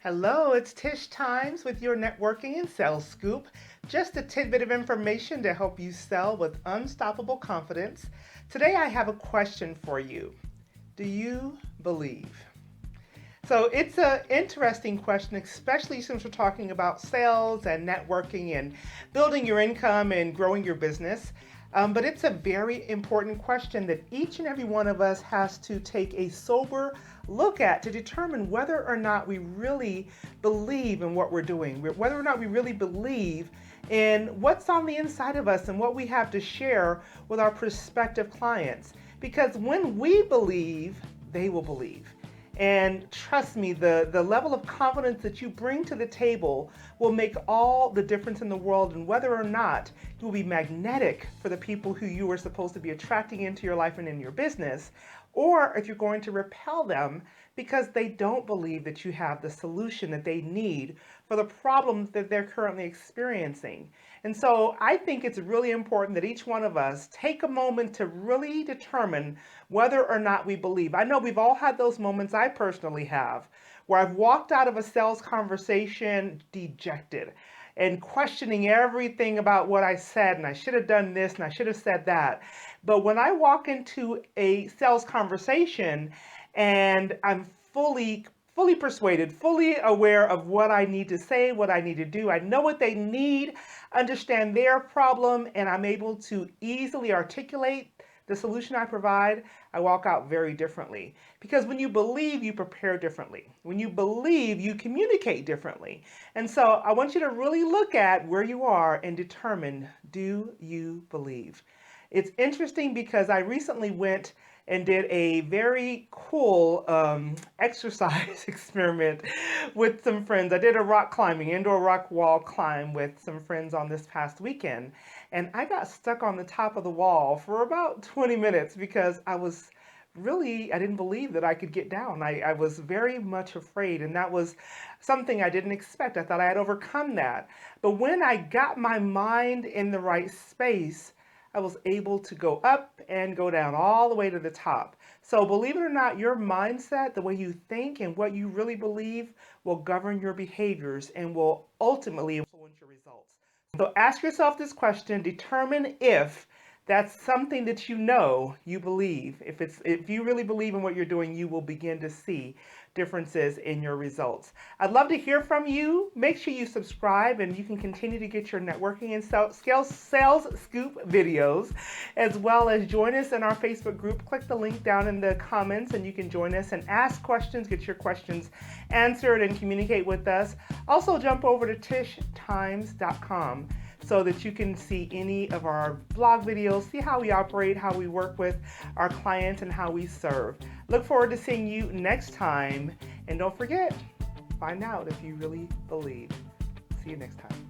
Hello, it's Tish Times with your networking and sales scoop. Just a tidbit of information to help you sell with unstoppable confidence. Today I have a question for you. Do you believe? So it's an interesting question, especially since we're talking about sales and networking and building your income and growing your business. But it's a very important question that each and every one of us has to take a sober look at to determine whether or not we really believe in what we're doing, whether or not we really believe in what's on the inside of us and what we have to share with our prospective clients. Because when we believe, they will believe. And trust me, the level of confidence that you bring to the table will make all the difference in the world, and whether or not you will be magnetic for the people who you are supposed to be attracting into your life and in your business, or if you're going to repel them because they don't believe that you have the solution that they need for the problems that they're currently experiencing. And so I think it's really important that each one of us take a moment to really determine whether or not we believe. I know we've all had those moments, I personally have, where I've walked out of a sales conversation dejected and questioning everything about what I said, and I should have done this and I should have said that. But when I walk into a sales conversation and I'm fully persuaded, fully aware of what I need to say, what I need to do. I know what they need, understand their problem, and I'm able to easily articulate the solution I provide. I walk out very differently. Because when you believe, you prepare differently. When you believe, you communicate differently. And so I want you to really look at where you are and determine, do you believe? It's interesting because I recently went and did a very cool exercise experiment with some friends. I did a rock climbing, indoor rock wall climb with some friends on this past weekend. And I got stuck on the top of the wall for about 20 minutes because I didn't believe that I could get down. I was very much afraid, and that was something I didn't expect. I thought I had overcome that. But when I got my mind in the right space, I was able to go up and go down all the way to the top. So believe it or not, your mindset, the way you think and what you really believe will govern your behaviors and will ultimately influence your results. So ask yourself this question, determine if that's something that you believe. If you really believe in what you're doing, you will begin to see differences in your results. I'd love to hear from you. Make sure you subscribe, and you can continue to get your networking and sales scoop videos, as well as join us in our Facebook group. Click the link down in the comments and you can join us and ask questions, get your questions answered, and communicate with us. Also jump over to tishtimes.com so that you can see any of our blog videos, see how we operate, how we work with our clients, and how we serve. Look forward to seeing you next time. And don't forget, find out if you really believe. See you next time.